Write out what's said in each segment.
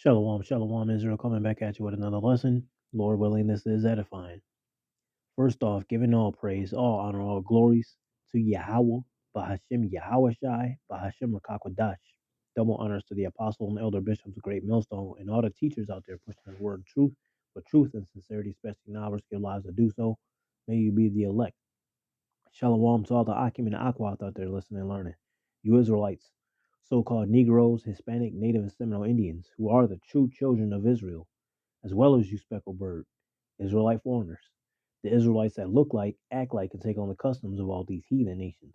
Shalom, shalom, Israel, coming back at you with another lesson. Lord willing, this is edifying. First off, giving all praise, all honor, all glories to Yahweh, Bahashem Yahweh Bahashem Rakakwadash. Double honors to the apostle and elder bishops of Great Millstone and all the teachers out there pushing the word of truth with truth and sincerity, especially novice, give lives to do so. May you be the elect. Shalom to all the Akim and Akwat out there listening and learning. You Israelites, so called Negroes, Hispanic, Native, and Seminole Indians, who are the true children of Israel, as well as you speckled bird, Israelite foreigners, the Israelites that look like, act like, and take on the customs of all these heathen nations.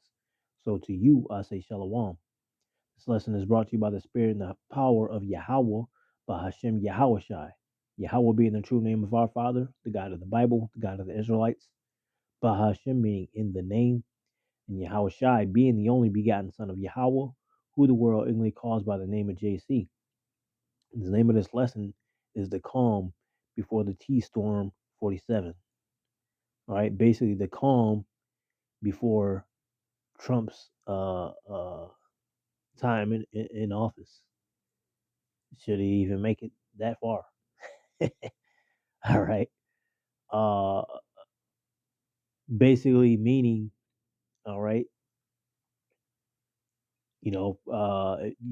So to you, I say Shalom. This lesson is brought to you by the Spirit and the power of Yahweh, by Hashem Yahweh Yahweh being the true name of our Father, the God of the Bible, the God of the Israelites, by Hashem meaning in the name, and Yahweh being the only begotten Son of Yahweh, who the world ignorantly calls by the name of JC. The name of this lesson is the calm before the T storm 47. All right, basically the calm before Trump's time in office. Should he even make it that far? All right. Uh, basically meaning, all right. You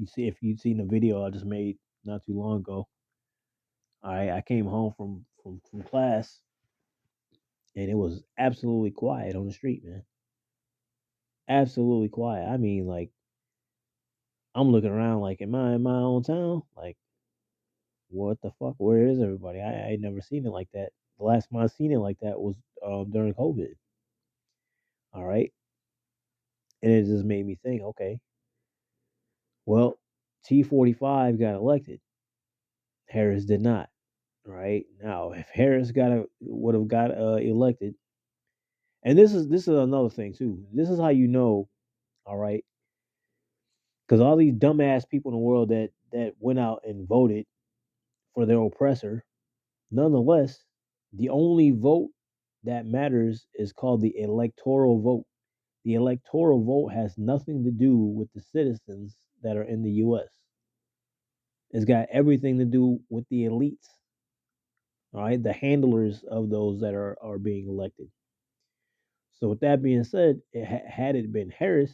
see if you've seen the video I just made not too long ago. All right, I came home from class and it was absolutely quiet on the street, man. Absolutely quiet. I mean, like I'm looking around like, am I in my own town? Like, what the fuck? Where is everybody? I ain't never seen it like that. The last time I seen it like that was during COVID. All right, and it just made me think. Okay, well, T45 got elected. Harris did not. Right now, if Harris would have got elected, and this is another thing too. This is how you know. All right, because all these dumbass people in the world that went out and voted for their oppressor. Nonetheless, the only vote that matters is called the electoral vote. The electoral vote has nothing to do with the citizens that are in the US. It's got everything to do with the elites, all right, the handlers of those that are being elected. So with that being said, had it been Harris,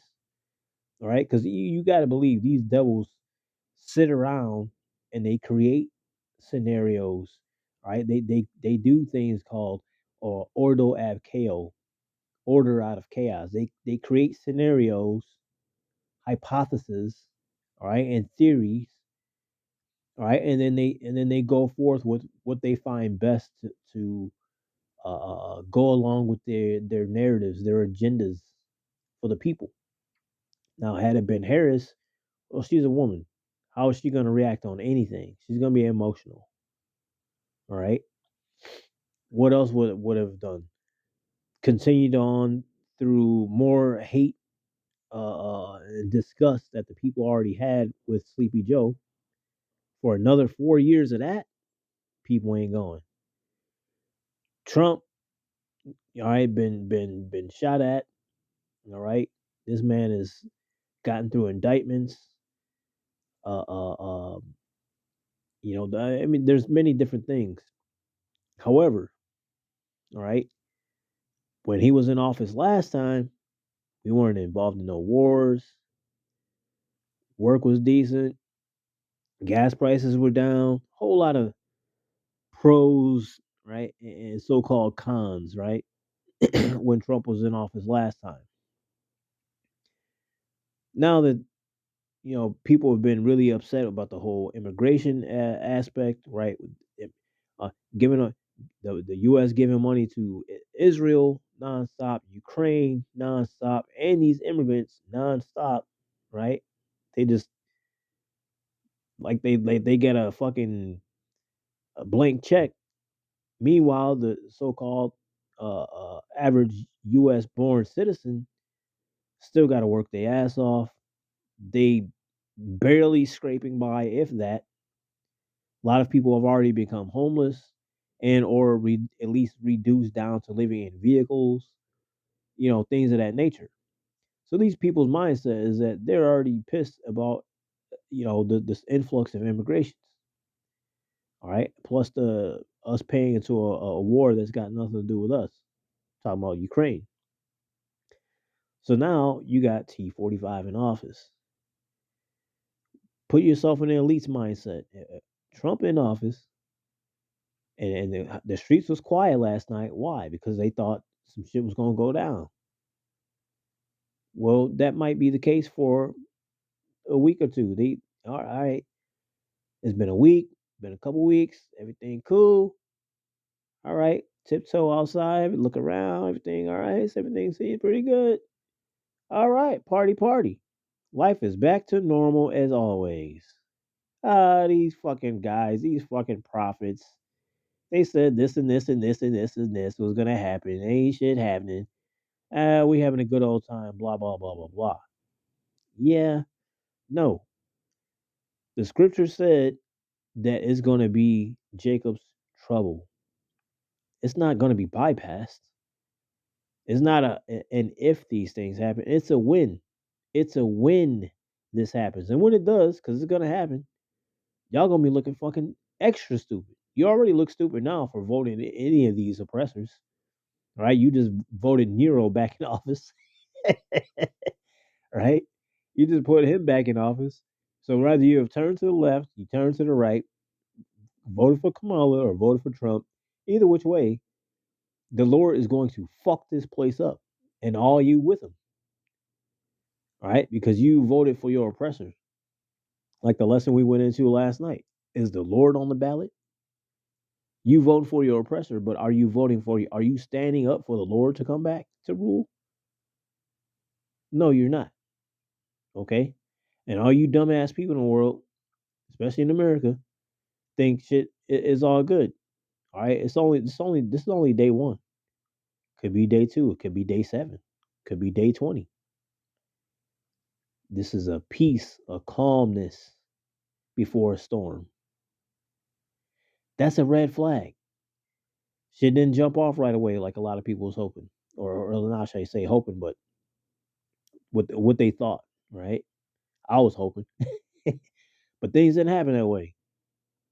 all right, because you got to believe these devils sit around and they create scenarios, right? They do things called ordo ab chaos, order out of chaos. They create scenarios, hypotheses, all right, and theories, all right, and then they go forth with what they find best to go along with their narratives, their agendas for the people. Now, had it been Harris, well, she's a woman. How is she going to react on anything? She's going to be emotional. All right. What else would have done? Continued on through more hate and disgust that the people already had with Sleepy Joe for another 4 years of that. People ain't going. Trump, all right, been shot at. All right, this man has gotten through indictments. Uh, uh, uh, I mean, there's many different things. However, all right, when he was in office last time, we weren't involved in no wars. Work was decent. Gas prices were down. Whole lot of pros, right, and so-called cons, right? When Trump was in office last time. Now that people have been really upset about the whole immigration aspect, right? Uh, giving the U.S. giving money to Israel nonstop, Ukraine nonstop, and these immigrants nonstop, right? They just like they get a fucking a blank check. Meanwhile, the so-called average U.S. born citizen still got to work their ass off. They barely scraping by, if that. A lot of people have already become homeless and or at least reduced down to living in vehicles, things of that nature. So these people's mindset is that they're already pissed about this influx of immigrations. All right. Plus the us paying into a war that's got nothing to do with us. Talking about Ukraine. So now you got T-45 in office. Put yourself in the elite's mindset. Trump in office, and the streets was quiet last night. Why? Because they thought some shit was gonna go down. Well, that might be the case for a week or two. They all right. It's been a week, been a couple weeks. Everything cool. All right. Tiptoe outside, look around. Everything all right. Everything seems pretty good. All right. Party, party. Life is back to normal as always. These fucking guys, these fucking prophets. They said this and this and this and this and this was gonna happen. Ain't shit happening. We having a good old time. Blah blah blah blah blah. Yeah, no. The scripture said that it's gonna be Jacob's trouble. It's not gonna be bypassed. It's not an if these things happen. It's a when. It's a when this happens, and when it does, because it's gonna happen. Y'all gonna be looking fucking extra stupid. You already look stupid now for voting any of these oppressors. Right? You just voted Nero back in office. Right? You just put him back in office. So rather you have turned to the left, you turn to the right, voted for Kamala or voted for Trump, either which way, the Lord is going to fuck this place up and all you with him. Right? Because you voted for your oppressor. Like the lesson we went into last night. Is the Lord on the ballot? You vote for your oppressor, but are you voting for are you standing up for the Lord to come back to rule? No, you're not. Okay? And all you dumbass people in the world, especially in America, think shit is all good. All right, this is only day one. Could be day two. It could be day seven. Could be day 20. This is a peace, a calmness before a storm. That's a red flag. Shit didn't jump off right away like a lot of people was hoping, or not should I say hoping, but what they thought. Right? I was hoping, but things didn't happen that way.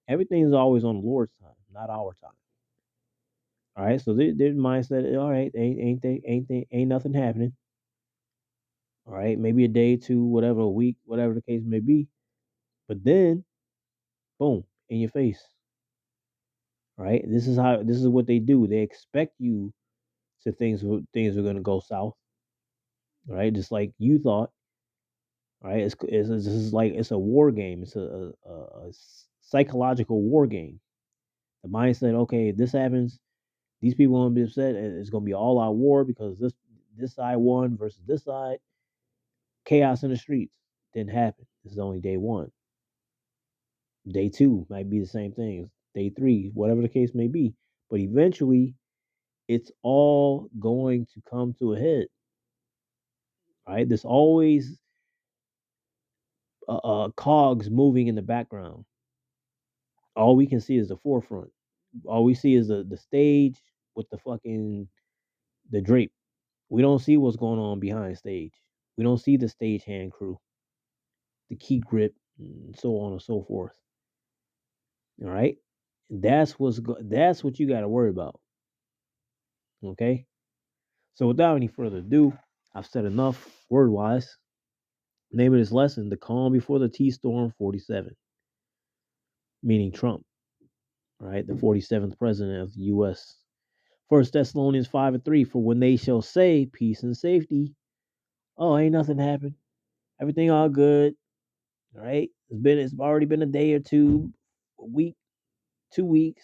Everything's always on the Lord's time, not our time. All right, so their mindset, all right, ain't nothing happening. All right, maybe a day, two, whatever, a week, whatever the case may be. But then, boom, in your face. All right, this is what they do. They expect you to things are gonna go south. All right, just like you thought. All right, this is like it's a war game. It's a psychological war game. The mindset, okay, if this happens, these people gonna be upset. It's gonna be all out war because this side won versus this side. Chaos in the streets didn't happen. This is only day one. Day two might be the same thing. Day three, whatever the case may be. But eventually, it's all going to come to a head. Right? There's always cogs moving in the background. All we can see is the forefront. All we see is the stage with the drape. We don't see what's going on behind stage. We don't see the stagehand crew, the key grip, and so on and so forth. All right, that's what you got to worry about. Okay, so without any further ado, I've said enough word wise. Name of this lesson: the calm before the T storm 47, meaning Trump. All right, the 47th president of the U.S. First Thessalonians 5:3, for when they shall say peace and safety, oh, ain't nothing happened, everything all good. All right, it's already been a day or two, a week, 2 weeks.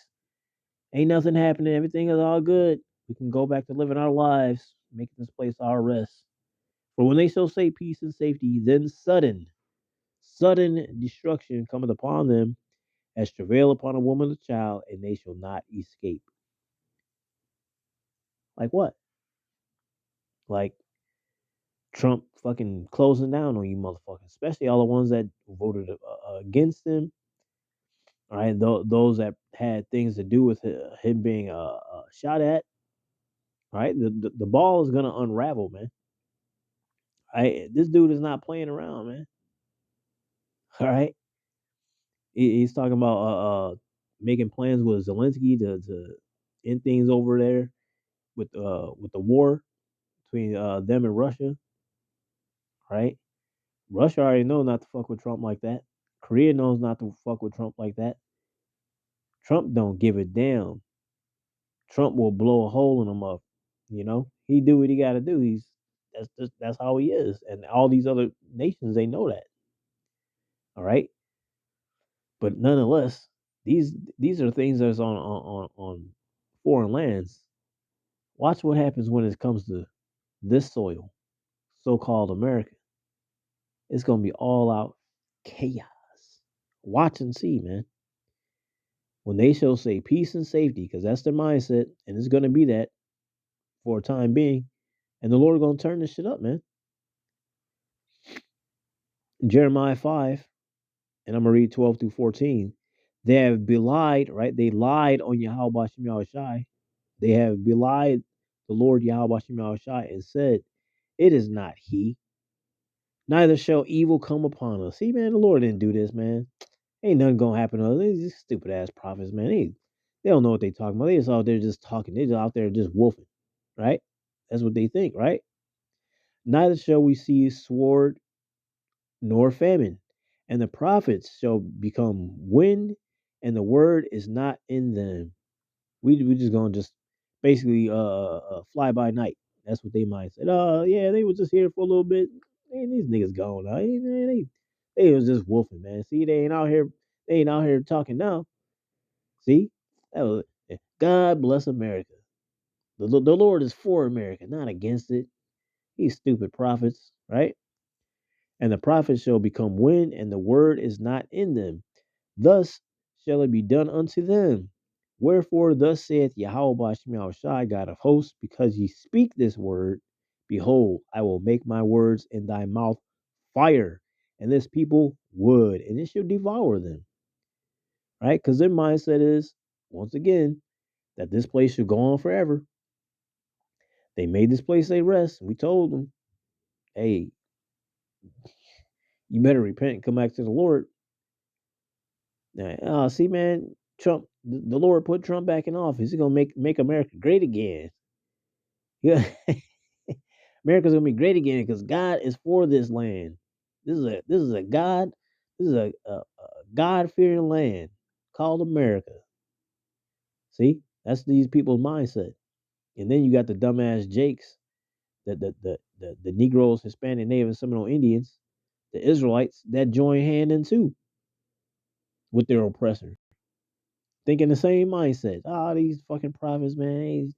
Ain't nothing happening. Everything is all good. We can go back to living our lives, making this place our rest. For when they shall say peace and safety, then sudden destruction cometh upon them, as travail upon a woman with a child, and they shall not escape. Like what? Like Trump fucking closing down on you motherfuckers, especially all the ones that voted against him. All right, those that had things to do with him being shot at. All right, the ball is gonna unravel, man. This dude is not playing around, man. All right, he's talking about making plans with Zelensky to end things over there with the war between them and Russia, right? Russia already know not to fuck with Trump like that. Korea knows not to fuck with Trump like that. Trump don't give a damn. Trump will blow a hole in him up. He do what he got to do. That's how he is, and all these other nations they know that. All right, but nonetheless, these are things that's on foreign lands. Watch what happens when it comes to this soil, so-called America. It's gonna be all out chaos. Watch and see, man. When they shall say peace and safety, because that's their mindset, and it's gonna be that for a time being, and the Lord gonna turn this shit up, man. Jeremiah 5, and I'm gonna read 12 through 14. They have belied, right? They lied on Yahweh Shem Yahushai. They have belied the Lord Yahweh Shem Yahushai and said, "It is not He. Neither shall evil come upon us." See, man, the Lord didn't do this, man. Ain't nothing gonna happen to us. These stupid ass prophets, man. They don't know what they talking about. They just out there just talking. They just out there just wolfing, right? That's what they think, right? Neither shall we see sword nor famine, and the prophets shall become wind, and the word is not in them. We just gonna just basically fly by night. That's what they might say. Oh yeah, they was just here for a little bit. Man, these niggas gone now. They was just wolfing, man. See, they ain't out here. They ain't out here talking now. See, that was God bless America. The Lord is for America, not against it. These stupid prophets, right? And the prophets shall become wind, and the word is not in them. Thus shall it be done unto them. Wherefore, thus saith Yahweh Shai, God of hosts, because ye speak this word, behold, I will make my words in thy mouth fire, and this people wood, and it shall devour them. Right? Because their mindset is, once again, that this place should go on forever. They made this place a rest. We told them, hey, you better repent and come back to the Lord. Now, see, man, Trump, the Lord put Trump back in office. He's gonna make America great again. Yeah, America's gonna be great again because God is for this land. This is a God fearing land called America. See, that's these people's mindset. And then you got the dumbass Jakes, the Negroes, Hispanic, Native, and Seminole Indians, the Israelites that join hand in too with their oppressor, thinking the same mindset. These fucking prophets, man,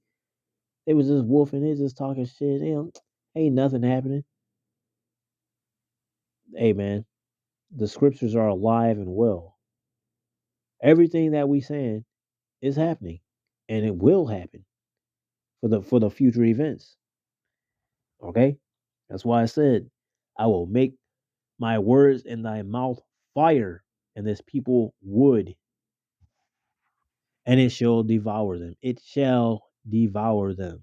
they was just wolfing, they just talking shit. Ain't nothing happening. Hey, man, the scriptures are alive and well. Everything that we saying is happening, and it will happen for the future events. Okay, that's why I said, I will make my words in thy mouth fire, and this people wood, and it shall devour them. It shall devour them.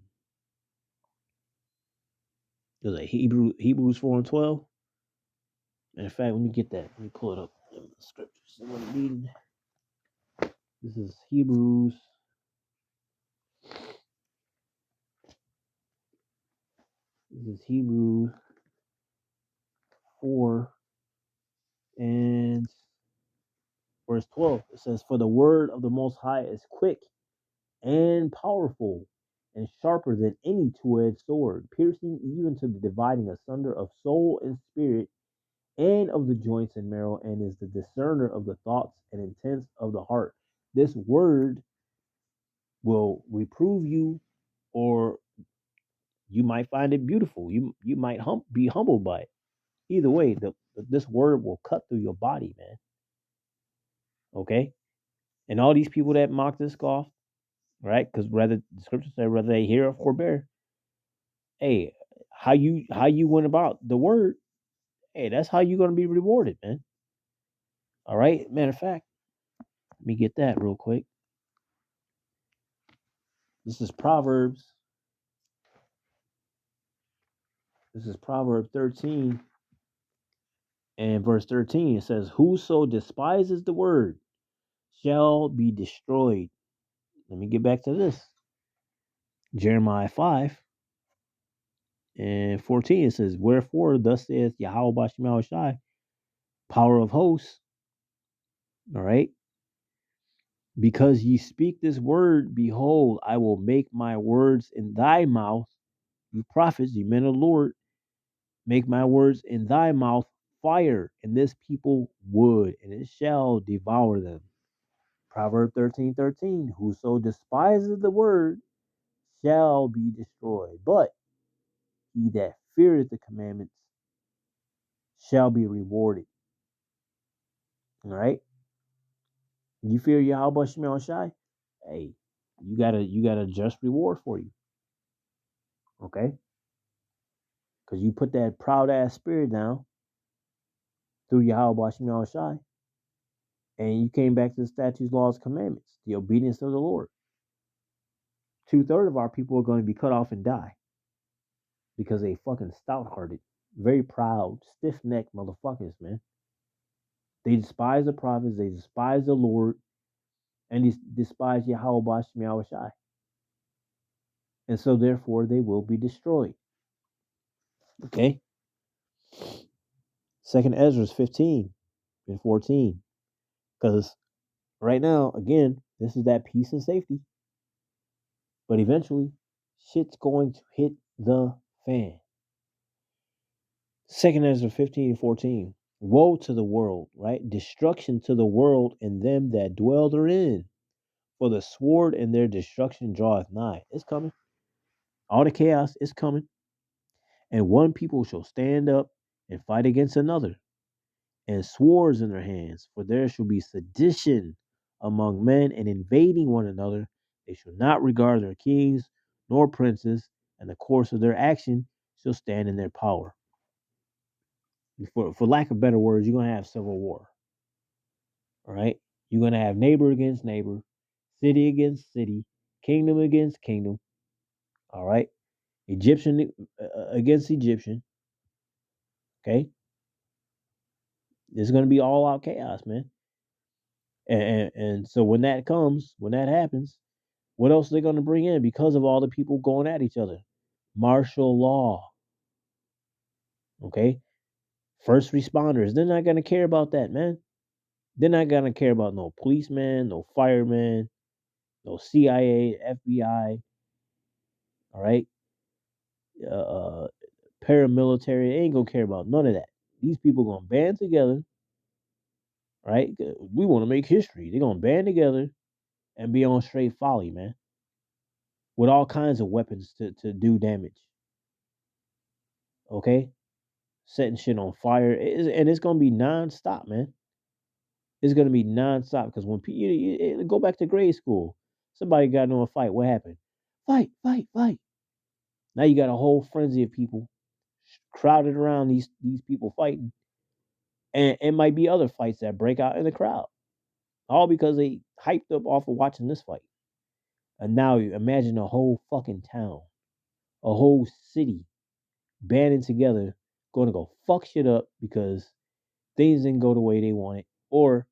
There's a Hebrews 4:12. In fact, let me get that. Let me pull it up in the scriptures. I want to read. This is Hebrews. This is Hebrews 4 and verse 12. It says, "For the word of the Most High is quick and powerful, and sharper than any two-edged sword, piercing even to the dividing asunder of soul and spirit, and of the joints and marrow, and is the discerner of the thoughts and intents of the heart." This word will reprove you, or you might find it beautiful. You might be humbled by it. Either way, this word will cut through your body, man. Okay, and all these people that mock this scoff, right? Because rather the scripture said, whether they hear or forbear. Hey, how you went about the word? Hey, that's how you're gonna be rewarded, man. All right. Matter of fact, let me get that real quick. This is Proverbs. This is Proverbs 13 and verse 13. It says, "Whoso despises the word shall be destroyed. Let me get back to this. Jeremiah 5 and 14, it says, Wherefore, thus saith Yahweh Bashim Shai, power of hosts, all right? Because ye speak this word, behold, I will make my words in thy mouth, you prophets, you men of the Lord, make my words in thy mouth fire, and this people wood, and it shall devour them. Proverb 13:13, whoso despises the word shall be destroyed, but he that feareth the commandments shall be rewarded. All right? You fear Yahweh Shemel Shai? Hey, you got a just reward for you. Okay? Because you put that proud ass spirit down through Yahweh Shemel Shai, and you came back to the statutes, laws, commandments, the obedience of the Lord. 2/3 of our people are going to be cut off and die because they fucking stout-hearted, very proud, stiff-necked motherfuckers, man. They despise the prophets, they despise the Lord, and they despise Yahweh Shemel Shai. And so therefore they will be destroyed. Okay? Second Ezra 15 and 14. Because right now, again, this is that peace and safety. But eventually, shit's going to hit the fan. Second Ezra 15 and 14. Woe to the world, right? Destruction to the world and them that dwell therein. For the sword and their destruction draweth nigh. It's coming. All the chaos is coming. And one people shall stand up and fight against another, and swords in their hands, for there shall be sedition among men and invading one another. They shall not regard their kings nor princes, and the course of their action shall stand in their power. For lack of better words, you're going to have civil war. All right? You're going to have neighbor against neighbor, city against city, kingdom against kingdom. All right? Egyptian against Egyptian. Okay? There's going to be all out chaos, man. And so when that comes, when that happens, what else are they going to bring in because of all the people going at each other? Martial law. Okay? First responders. They're not going to care about that, man. They're not going to care about no policeman, no fireman, no CIA, FBI. All right? Paramilitary. They ain't going to care about none of that. These people going to band together. Right? We want to make history. They're going to band together and be on straight folly, man. With all kinds of weapons to do damage. Okay? Setting shit on fire. And it's going to be nonstop, man. It's going to be nonstop because when you go back to grade school, somebody got into a fight. What happened? Fight, fight, fight. Now you got a whole frenzy of people crowded around these people fighting. And it might be other fights that break out in the crowd. All because they hyped up off of watching this fight. And now you imagine a whole fucking town, a whole city banding together, going to go fuck shit up because things didn't go the way they wanted, or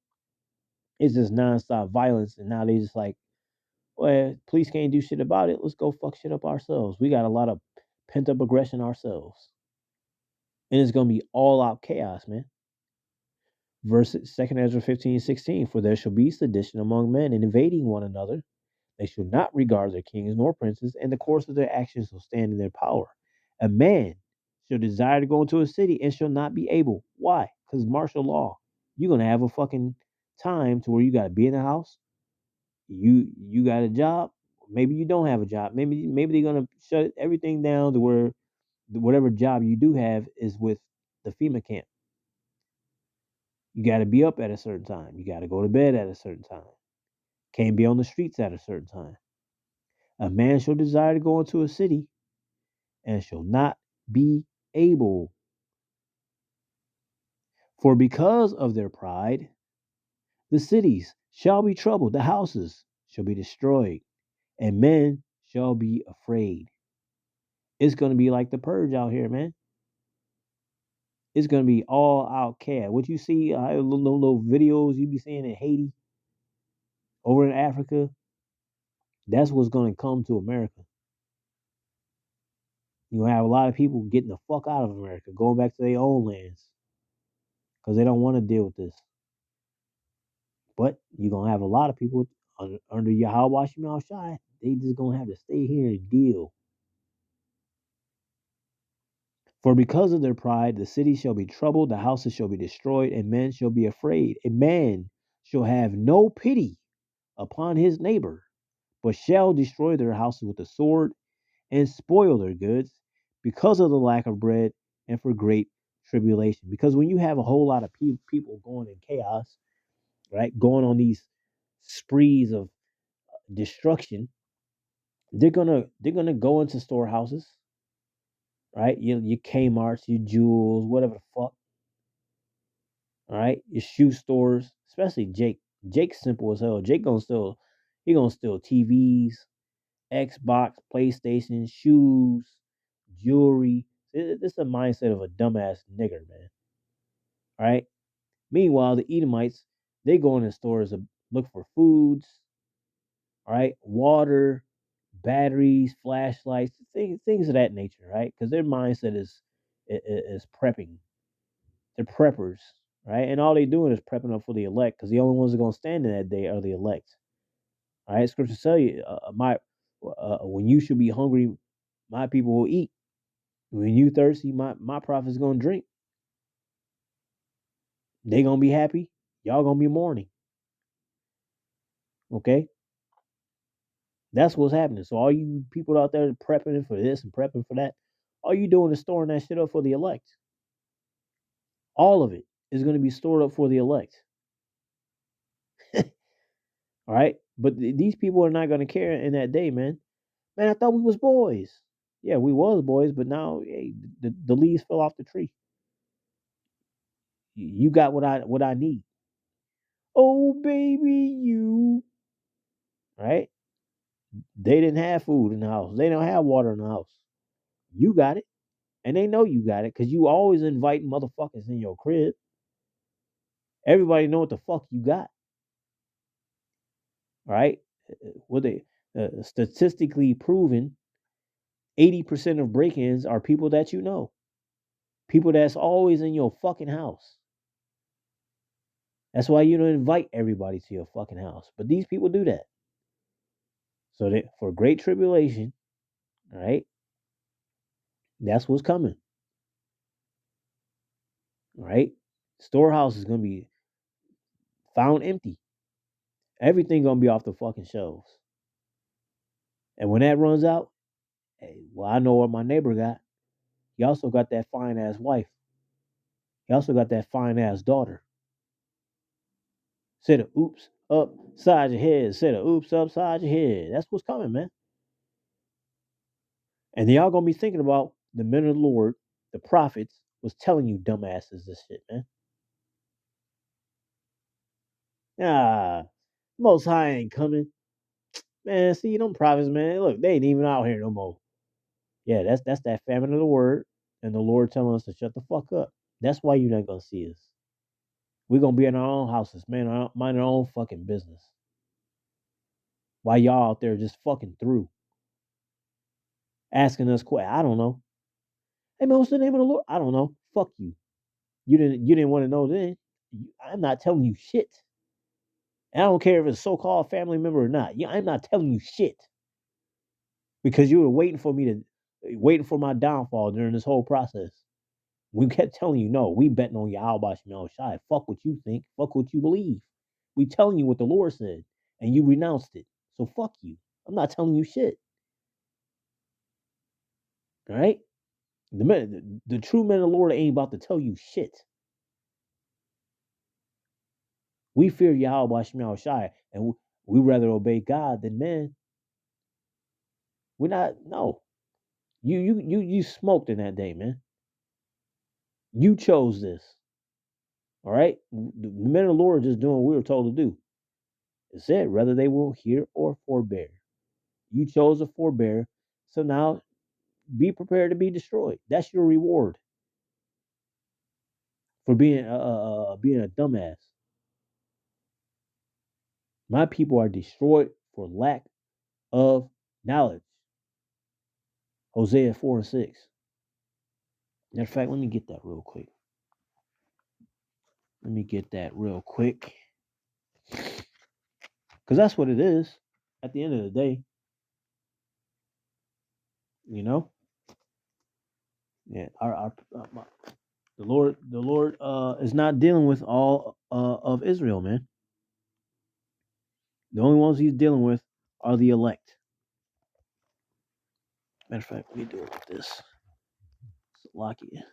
it's just nonstop violence, and now they just like, well, police can't do shit about it. Let's go fuck shit up ourselves. We got a lot of pent up aggression ourselves, and it's gonna be all out chaos, man. Verse 2 Ezra 15:16. For there shall be sedition among men and invading one another. They shall not regard their kings nor princes, and the course of their actions shall stand in their power. A man shall desire to go into a city and shall not be able. Why? Because martial law. You're gonna have a fucking time to where you gotta be in the house. You got a job. Maybe you don't have a job. Maybe they're gonna shut everything down to where whatever job you do have is with the FEMA camp. You got to be up at a certain time. You got to go to bed at a certain time. Can't be on the streets at a certain time. A man shall desire to go into a city and shall not be able. For because of their pride, the cities shall be troubled, the houses shall be destroyed, and men shall be afraid. It's going to be like the purge out here, man. It's going to be all out chaos. What you see, little videos you be seeing in Haiti, over in Africa, that's what's going to come to America. You have a lot of people getting the fuck out of America, going back to their own lands because they don't want to deal with this. But you're going to have a lot of people under Yahweh Shemel Shai. They just going to have to stay here and deal. For because of their pride, the city shall be troubled, the houses shall be destroyed, and men shall be afraid. A man shall have no pity upon his neighbor, but shall destroy their houses with the sword and spoil their goods because of the lack of bread and for great tribulation. Because when you have a whole lot of people going in chaos, right, going on these sprees of destruction, they're gonna go into storehouses, right? Your Kmart's, your Jewels, whatever the fuck, all right? Your shoe stores, especially Jake. Jake's simple as hell. Jake he gonna steal TVs, Xbox, PlayStation, shoes, jewelry. This is a mindset of a dumbass nigger, man. All right. Meanwhile, the Edomites, they go in the stores to look for foods, all right, water, batteries, flashlights, things of that nature, right? Because their mindset is prepping. They're preppers, right? And all they doing is prepping up for the elect, because the only ones that are gonna stand in that day are the elect. All right, scriptures tell you, when you should be hungry, my people will eat. When you thirsty, my prophet's gonna drink. They gonna be happy. Y'all gonna be mourning. Okay, that's what's happening. So all you people out there prepping for this and prepping for that, all you doing is storing that shit up for the elect. All of it is gonna be stored up for the elect. All right, but these people are not gonna care in that day, man. Man, I thought we was boys. Yeah, we was boys, but now hey, the leaves fell off the tree. You got what I need. Oh baby, you right? They didn't have food in the house. They don't have water in the house. You got it. And they know you got it because you always invite motherfuckers in your crib. Everybody know what the fuck you got. Right? What they statistically proven 80% of break-ins are people that you know. People that's always in your fucking house. That's why you don't invite everybody to your fucking house. But these people do that. So that for great tribulation, right? That's what's coming. Right? Storehouse is gonna be found empty. Everything gonna be off the fucking shelves. And when that runs out, hey, well, I know what my neighbor got. He also got that fine ass wife. He also got that fine ass daughter. Said a oops upside your head. Said a oops upside your head. That's what's coming, man. And y'all gonna be thinking about the men of the Lord, the prophets, was telling you dumbasses this shit, man. Ah, Most High ain't coming. Man, see them prophets, man. Look, they ain't even out here no more. Yeah, that's that famine of the word, and the Lord telling us to shut the fuck up. That's why you're not gonna see us. We're gonna be in our own houses, man, mind our own fucking business. While y'all out there just fucking through, asking us questions. I don't know. Hey man, what's the name of the Lord? I don't know. Fuck you. You didn't want to know then. I'm not telling you shit. And I don't care if it's a so-called family member or not. Yeah, I'm not telling you shit. Because you were waiting for my downfall during this whole process. We kept telling you, no, we betting on Yahweh Shemel Shai. Fuck what you think. Fuck what you believe. We telling you what the Lord said, and you renounced it. So fuck you. I'm not telling you shit. All right? The true men of the Lord ain't about to tell you shit. We fear Yahweh Shemel Shai, and we rather obey God than men. We're not. No, you smoked in that day, man. You chose this. All right. The men of the Lord are just doing what we were told to do. It said whether they will hear or forbear. You chose to forbear, so now be prepared to be destroyed. That's your reward for being a dumbass. My people are destroyed for lack of knowledge. Hosea 4 and 6. Matter of fact, let me get that real quick. Because that's what it is at the end of the day, you know? Yeah, the Lord is not dealing with all of Israel, man. The only ones he's dealing with are the elect. Matter of fact, let me do it like this. Salakia.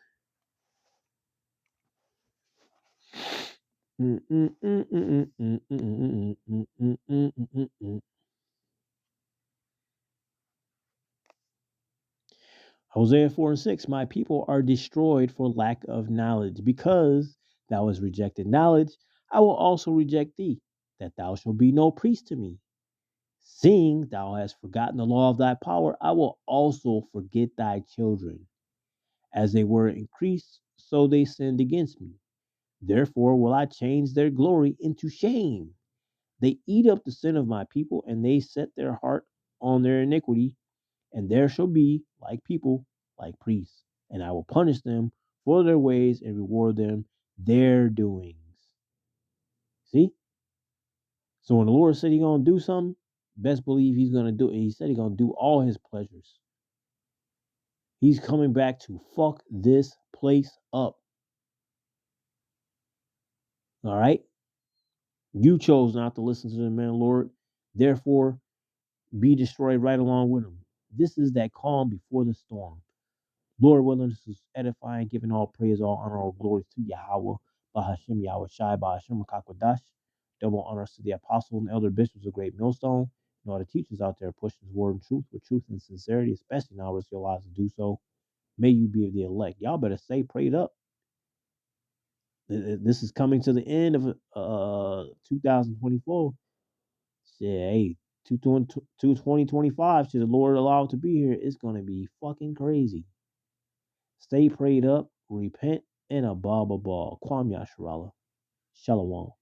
Hosea 4 and 6. My people are destroyed for lack of knowledge. Because thou hast rejected knowledge, I will also reject thee, that thou shalt be no priest to me. Seeing thou hast forgotten the law of thy power, I will also forget thy children. As they were increased, so they sinned against me. Therefore will I change their glory into shame. They eat up the sin of my people, and they set their heart on their iniquity. And there shall be, like people, like priests. And I will punish them for their ways and reward them their doings. See? So when the Lord said he's going to do something, best believe he's going to do it. He said he's going to do all his pleasures. He's coming back to fuck this place up. All right? You chose not to listen to the man, Lord. Therefore, be destroyed right along with him. This is that calm before the storm. Lord willing, this is edifying, giving all praise, all honor, all glory to Yahweh, Bahashim Yahweh Shai, Bahashim Makakwadash. Double honors to the apostle and elder bishops of Great Millstone, and all the teachers out there pushing his word and truth with truth and sincerity, especially now risk your lives to do so. May you be of the elect. Y'all better stay prayed up. This is coming to the end of 2024. Shit, hey, 2025, should the Lord allow it to be here, it's going to be fucking crazy. Stay prayed up, repent, and a ball. Kwam Yasharala. Shalom.